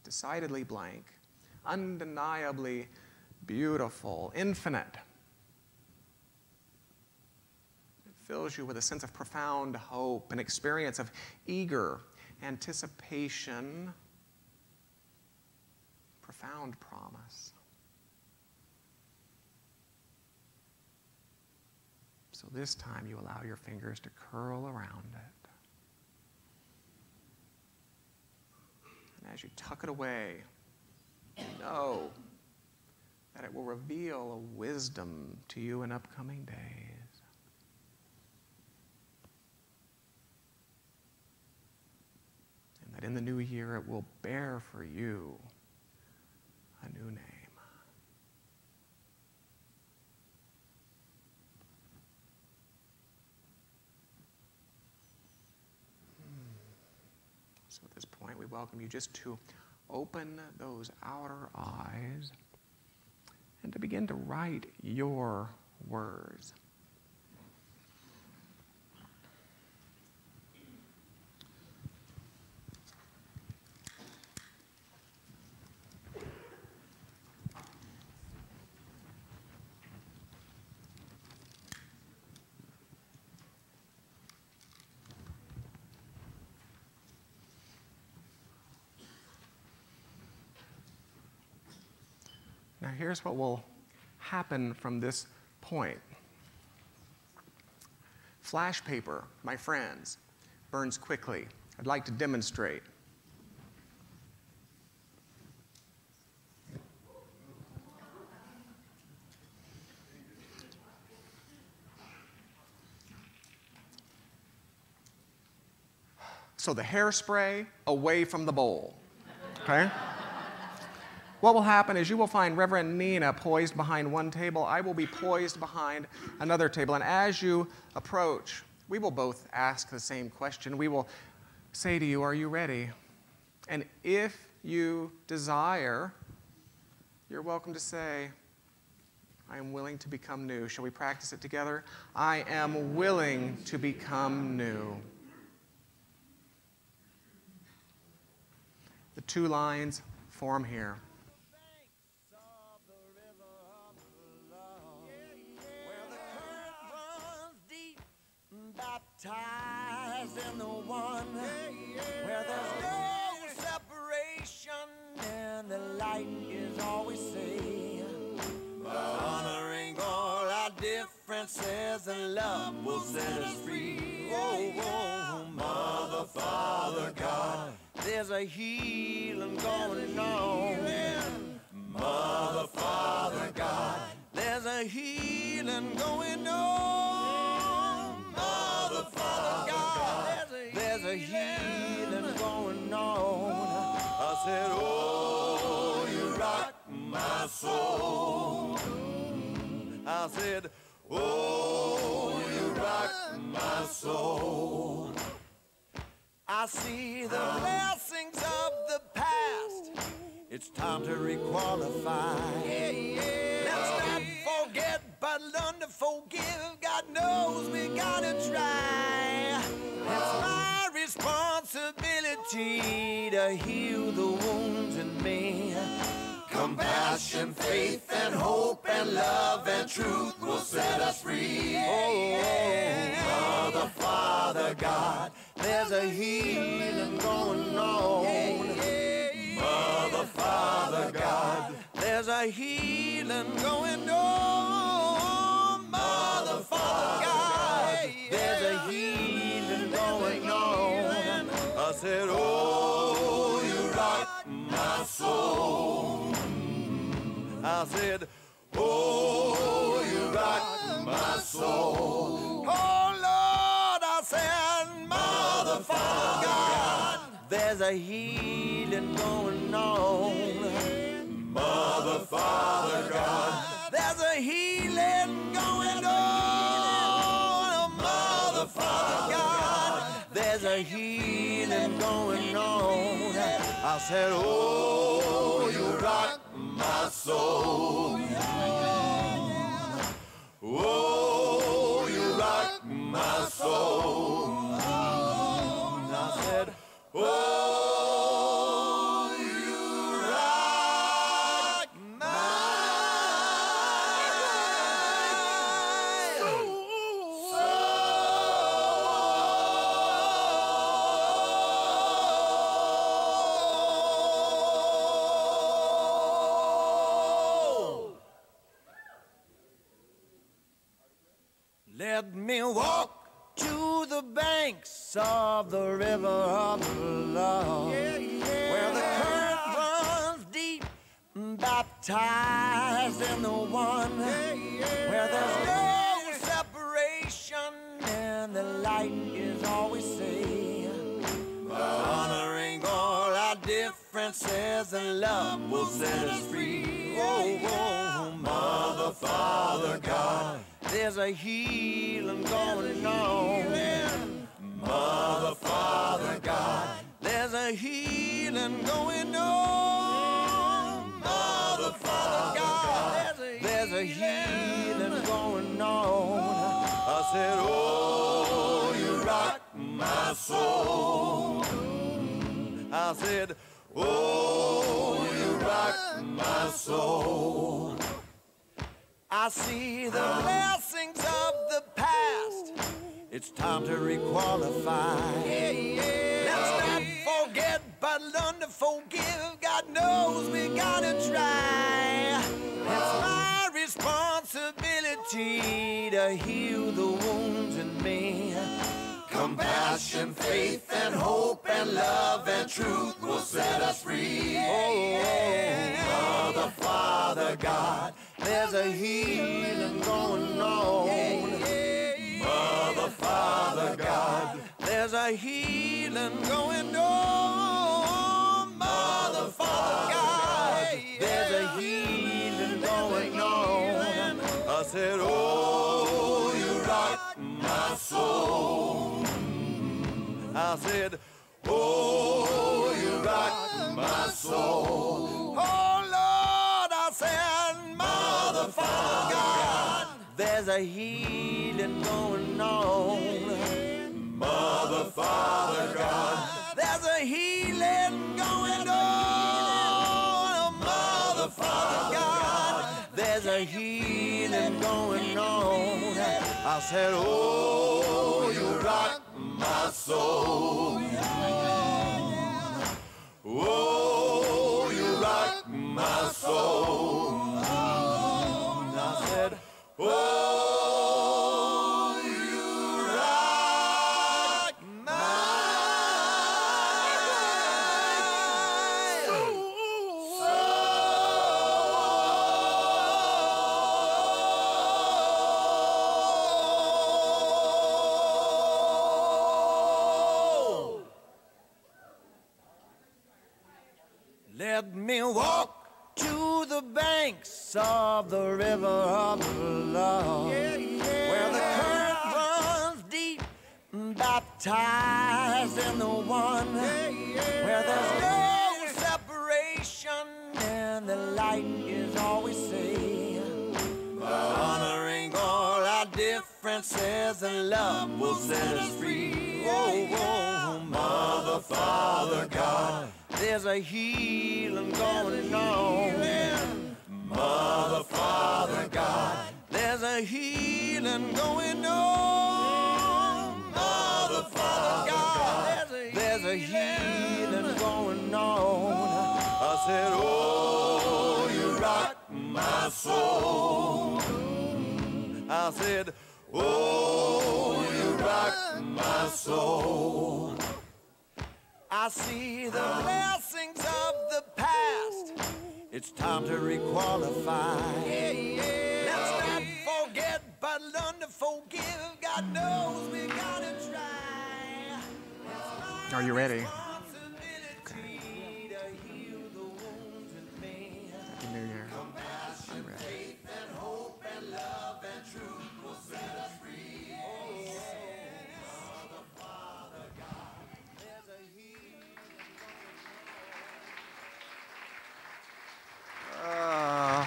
decidedly blank, undeniably beautiful, infinite. Fills you with a sense of profound hope, an experience of eager anticipation, profound promise. So this time you allow your fingers to curl around it. And as you tuck it away, you know that it will reveal a wisdom to you in upcoming days. That in the new year it will bear for you a new name. So at this point, we welcome you just to open those outer eyes and to begin to write your words. Now here's what will happen from this point. Flash paper, my friends, burns quickly. I'd like to demonstrate. So the hairspray away from the bowl, okay? What will happen is you will find Reverend Nina poised behind one table. I will be poised behind another table. And as you approach, we will both ask the same question. We will say to you, are you ready? And if you desire, you're welcome to say, I am willing to become new. Shall we practice it together? I am willing to become new. The two lines form here. Baptized in the one where there's no separation and the light is always safe. Honoring all our differences and love will set us free. Oh, oh, Mother, Father, God, there's a healing going on. Mother, Father, God, there's a healing going on. Father God, there's a healing going on. I said, oh, you rock my soul. I said, oh, you rock my soul. I see the blessings of the past. It's time to requalify. Let's not forget, but learn to forgive. God knows we gotta try. It's my responsibility to heal the wounds in me. Compassion, faith, and hope, and love, and truth will set us free. Oh, Mother, Father, God, there's a healing going on. Mother, Father, God, there's a healing going on. Mother, said, oh, you rock my soul. I said, oh, you rock my soul. Oh, Lord, I said, Mother, Father, God, there's a healing going on. Mother, Father, God, there's a healing going on. Mother, Father, God, there's a healing going on. I said, oh, you rock my soul. Oh, you rock my soul. I said, oh, you rock my Let me walk to the banks of the river of love, where the current runs deep, baptized in the one, where there's no separation and the light is always same, honoring all our differences, and love will set us free. Oh, oh, Mother, Father, God, there's a healing going on. Mother, Father, God, there's a healing going on. Mother, Father, God, there's a healing going on. I said, oh, you rock my soul. I said, oh, you rock my soul. I see the blessings of the past. It's time to requalify. Let's not forget, but learn to forgive. God knows we gotta try. It's my responsibility to heal the wounds in me. Compassion, faith, and hope, and love, and truth will set us free. Oh, Mother, Father, God, there's a healing going on. Mother, Father, God, there's a healing going on. Mother, Father, God, there's a healing going on. I said, oh, you rock my soul. I said, oh, you rock my soul. Oh, Lord, I said, Mother, Father, God, there's a healing going on. Mother, Father, God, there's a healing going on. Mother, Father, God, there's a healing going on. I said, oh, you rock my soul. Oh, you rock my soul. I said, oh, you rock my soul. Let me walk to the banks of the river of love, where the current runs deep, baptized in the one, where there's no separation and the light is always same, honoring all our differences, and love will set us free. Oh, oh, Mother, Father, God, there's a healing going on. Mother, Father, God, there's a healing going on. Mother, Father, God, there's a healing going on. I said, oh, you rock my soul. I said, oh, you rock my soul. I see the blessings of the past. It's time to requalify. Let's not forget, but learn to forgive. God knows we gotta try. Are you ready? Happy New Year. I'm ready.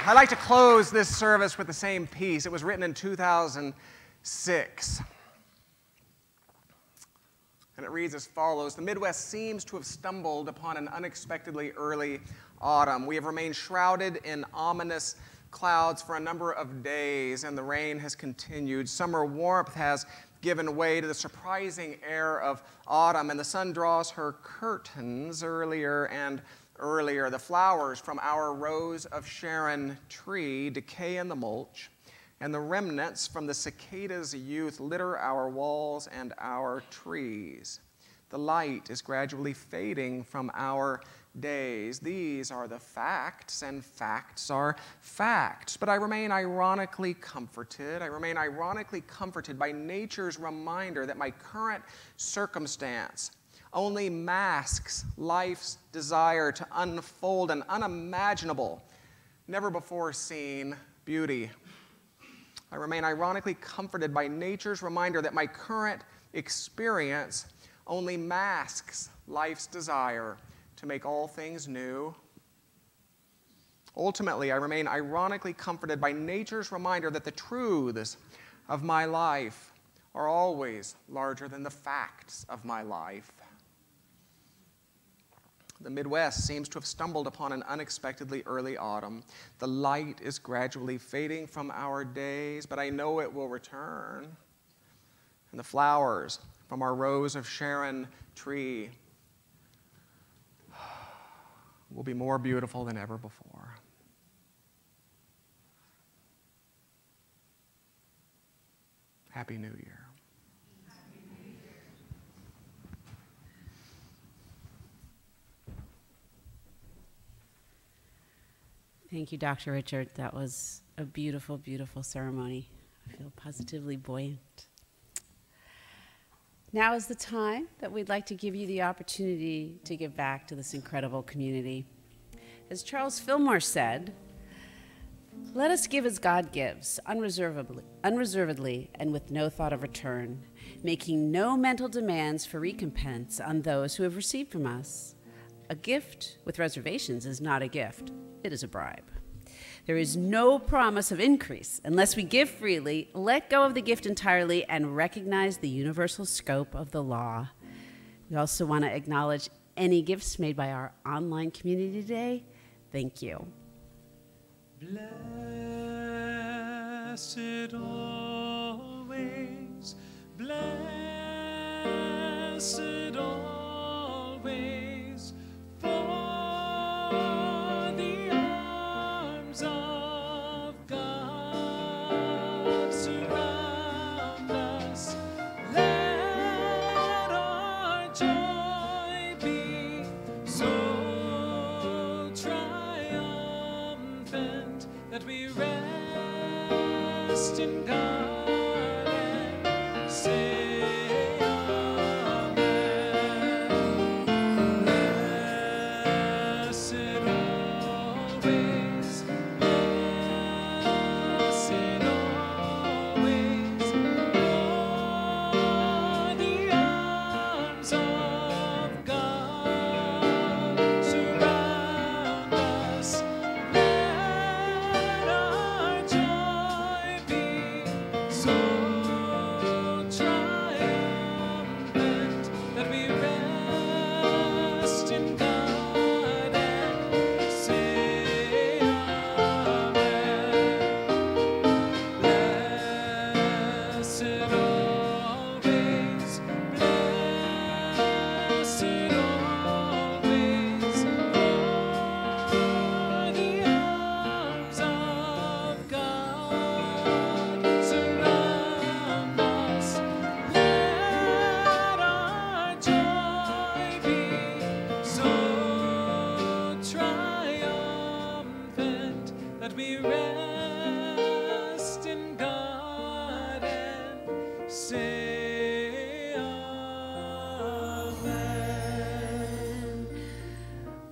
I like to close this service with the same piece. It was written in 2006. And it reads as follows. The Midwest seems to have stumbled upon an unexpectedly early autumn. We have remained shrouded in ominous clouds for a number of days, and the rain has continued. Summer warmth has given way to the surprising air of autumn, and the sun draws her curtains earlier and earlier. The flowers from our Rose of Sharon tree decay in the mulch, and the remnants from the cicada's youth litter our walls and our trees. The light is gradually fading from our days. These are the facts, and facts are facts. But I remain ironically comforted. I remain ironically comforted by nature's reminder that my current circumstance only masks life's desire to unfold an unimaginable, never-before-seen beauty. I remain ironically comforted by nature's reminder that my current experience only masks life's desire to make all things new. Ultimately, I remain ironically comforted by nature's reminder that the truths of my life are always larger than the facts of my life. The Midwest seems to have stumbled upon an unexpectedly early autumn. The light is gradually fading from our days, but I know it will return. And the flowers from our Rose of Sharon tree will be more beautiful than ever before. Happy New Year. Thank you, Dr. Richard. That was a beautiful, beautiful ceremony. I feel positively buoyant. Now is the time that we'd like to give you the opportunity to give back to this incredible community. As Charles Fillmore said, let us give as God gives, unreservedly and with no thought of return, making no mental demands for recompense on those who have received from us. A gift with reservations is not a gift. It is a bribe. There is no promise of increase unless we give freely, let go of the gift entirely, and recognize the universal scope of the law. We also want to acknowledge any gifts made by our online community today. Thank you. Blessed always, blessed always, for the arms of God surround us. Let our joy be so triumphant that we rest in God and say amen.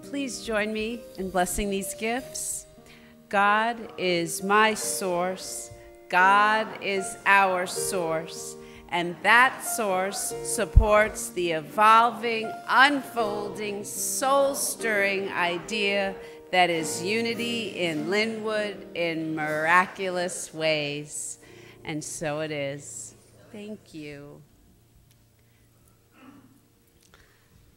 Please join me in blessing these gifts. God is my source. God is our source. And that source supports the evolving, unfolding, soul-stirring idea that is unity in Lynnwood in miraculous ways. And so it is. Thank you.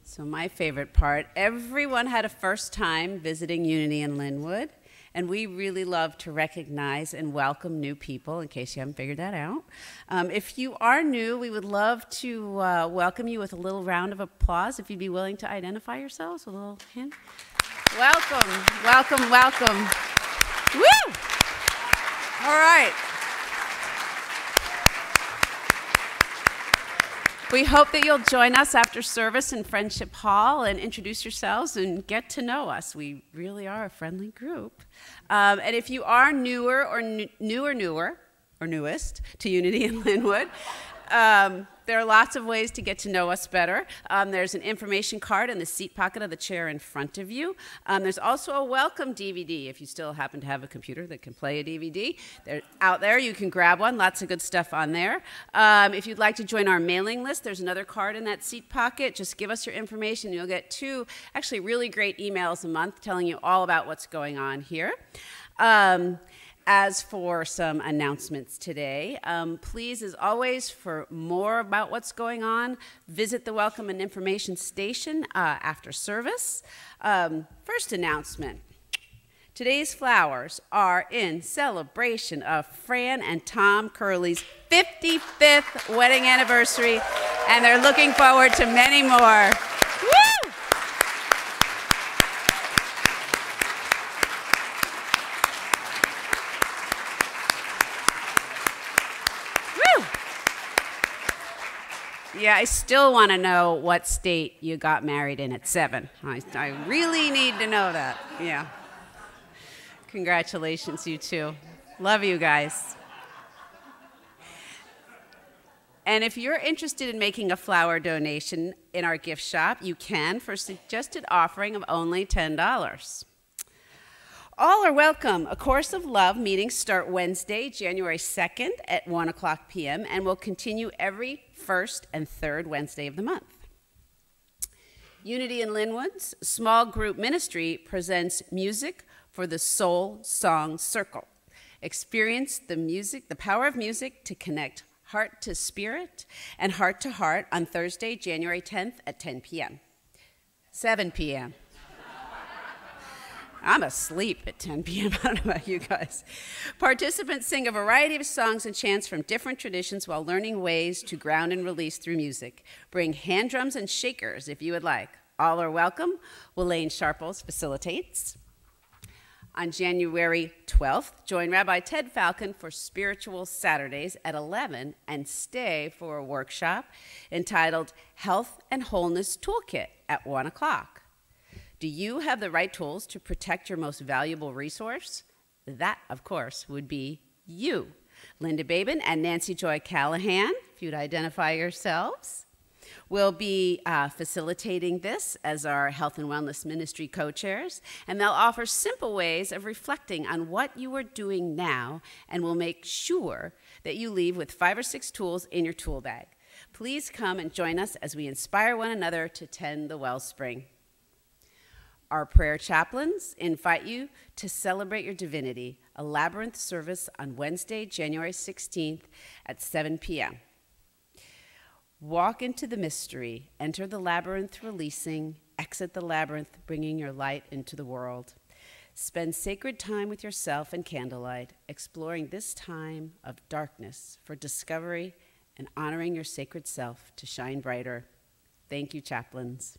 So my favorite part, everyone had a first time visiting Unity in Lynnwood. And we really love to recognize and welcome new people, in case you haven't figured that out. If you are new, we would love to welcome you with a little round of applause, if you'd be willing to identify yourselves with a little hand. Welcome, welcome, welcome. Woo! All right. We hope that you'll join us after service in Friendship Hall and introduce yourselves and get to know us. We really are a friendly group. And if you are newer or newest to Unity in Lynnwood, there are lots of ways to get to know us better. There's an information card in the seat pocket of the chair in front of you. There's also a welcome DVD if you still happen to have a computer that can play a DVD. They're out there, you can grab one. Lots of good stuff on there. If you'd like to join our mailing list, there's another card in that seat pocket. Just give us your information. You'll get 2 actually really great emails a month telling you all about what's going on here. As for some announcements today, please, as always, for more about what's going on, visit the Welcome and Information Station after service. First announcement. Today's flowers are in celebration of Fran and Tom Curley's 55th wedding anniversary, and they're looking forward to many more. Woo! Yeah, I still want to know what state you got married in at 7. I really need to know that. Yeah. Congratulations, you two. Love you guys. And if you're interested in making a flower donation in our gift shop, you can for a suggested offering of only $10. All are welcome. A Course of Love meetings start Wednesday, January 2nd at 1:00 p.m. and will continue every first and third Wednesday of the month. Unity in Lynnwood's small group ministry presents music for the Soul Song Circle. Experience the music, the power of music to connect heart to spirit and heart to heart on Thursday, January 10th at 10 p.m. 7 p.m. I'm asleep at 10 p.m. I don't know about you guys. Participants sing a variety of songs and chants from different traditions while learning ways to ground and release through music. Bring hand drums and shakers if you would like. All are welcome. Elaine Sharples facilitates. On January 12th, join Rabbi Ted Falcon for Spiritual Saturdays at 11 and stay for a workshop entitled Health and Wholeness Toolkit at 1:00. Do you have the right tools to protect your most valuable resource? That, of course, would be you. Linda Babin and Nancy Joy Callahan, if you'd identify yourselves, will be facilitating this as our Health and Wellness Ministry co-chairs, and they'll offer simple ways of reflecting on what you are doing now, and will make sure that you leave with 5 or 6 tools in your tool bag. Please come and join us as we inspire one another to tend the wellspring. Our prayer chaplains invite you to celebrate your divinity, a labyrinth service on Wednesday, January 16th at 7 p.m. Walk into the mystery, enter the labyrinth releasing, exit the labyrinth bringing your light into the world. Spend sacred time with yourself in candlelight, exploring this time of darkness for discovery and honoring your sacred self to shine brighter. Thank you, chaplains.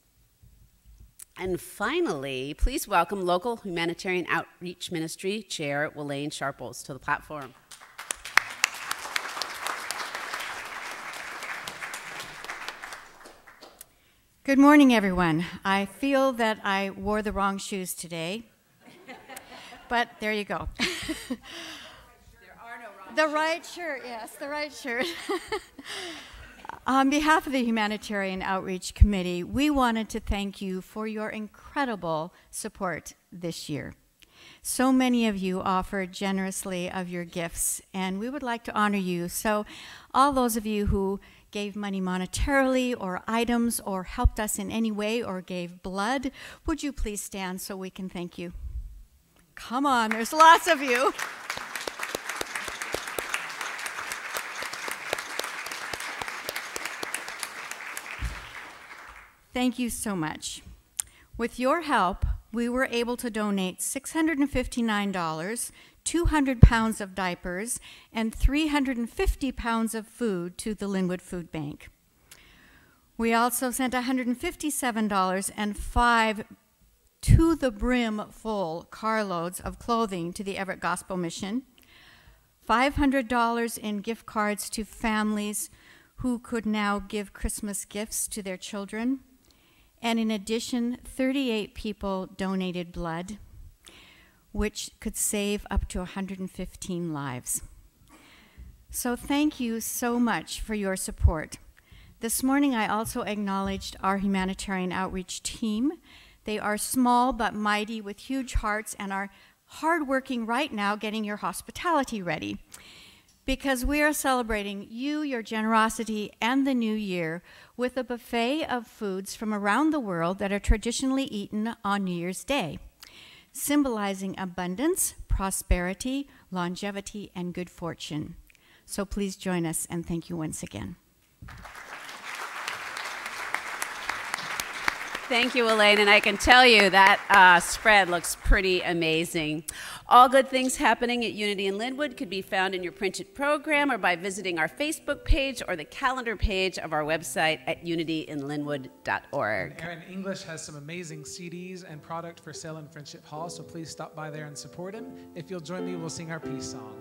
And finally, please welcome local humanitarian outreach ministry chair Elaine Sharples to the platform. Good morning, everyone. I feel that I wore the wrong shoes today, but there you go. There are no wrong The right shirt, yes, the right shirt. On behalf of the Humanitarian Outreach Committee, we wanted to thank you for your incredible support this year. So many of you offered generously of your gifts, and we would like to honor you. So all those of you who gave money monetarily or items or helped us in any way or gave blood, would you please stand so we can thank you? Come on, there's lots of you. Thank you so much. With your help, we were able to donate $659, 200 pounds of diapers, and 350 pounds of food to the Lynnwood Food Bank. We also sent $157 and 5 to the brim full carloads of clothing to the Everett Gospel Mission, $500 in gift cards to families who could now give Christmas gifts to their children, and in addition, 38 people donated blood, which could save up to 115 lives. So thank you so much for your support. This morning, I also acknowledged our humanitarian outreach team. They are small but mighty with huge hearts and are hardworking right now getting your hospitality ready. Because we are celebrating you, your generosity, and the new year with a buffet of foods from around the world that are traditionally eaten on New Year's Day, symbolizing abundance, prosperity, longevity, and good fortune. So please join us, and thank you once again. Thank you, Elaine, and I can tell you that spread looks pretty amazing. All good things happening at Unity in Lynnwood could be found in your printed program or by visiting our Facebook page or the calendar page of our website at unityinlynnwood.org. Aaron English has some amazing CDs and product for sale in Friendship Hall, so please stop by there and support him. If you'll join me, we'll sing our peace song.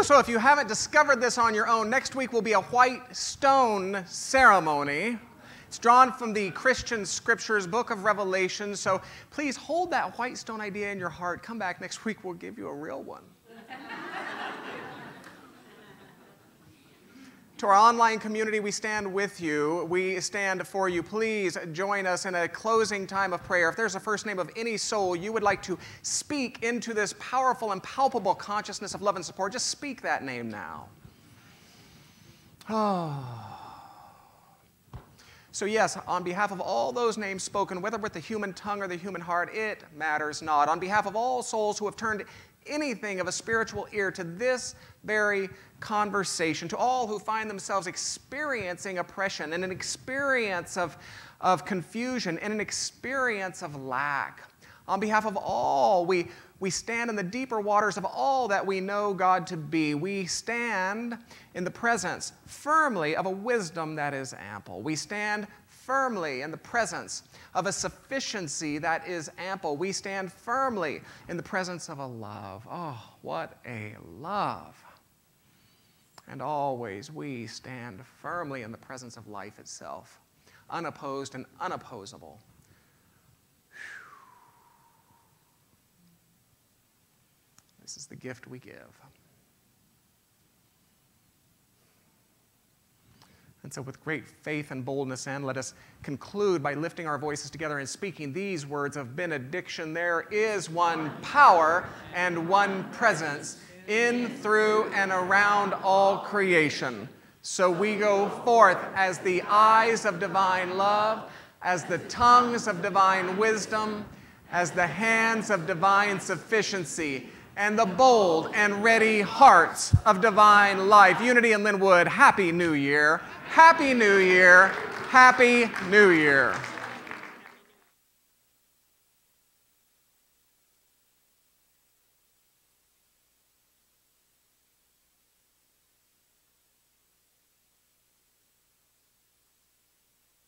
So if you haven't discovered this on your own, next week will be a white stone ceremony. It's drawn from the Christian Scriptures, Book of Revelation. So please hold that white stone idea in your heart. Come back next week, we'll give you a real one. To our online community, we stand with you. We stand for you. Please join us in a closing time of prayer. If there's a first name of any soul you would like to speak into this powerful and palpable consciousness of love and support, just speak that name now. So yes, on behalf of all those names spoken, whether with the human tongue or the human heart, it matters not. On behalf of all souls who have turned anything of a spiritual ear to this very conversation, to all who find themselves experiencing oppression and an experience of confusion and an experience of lack. On behalf of all, we stand in the deeper waters of all that we know God to be. We stand in the presence firmly of a wisdom that is ample. We stand firmly in the presence of a sufficiency that is ample. We stand firmly in the presence of a love. Oh, what a love. And always we stand firmly in the presence of life itself, unopposed and unopposable. This is the gift we give. And so with great faith and boldness, and let us conclude by lifting our voices together and speaking these words of benediction. There is one power and one presence in, through, and around all creation. So we go forth as the eyes of divine love, as the tongues of divine wisdom, as the hands of divine sufficiency, and the bold and ready hearts of divine life. Unity in Lynnwood, Happy New Year. Happy New Year. Happy New Year.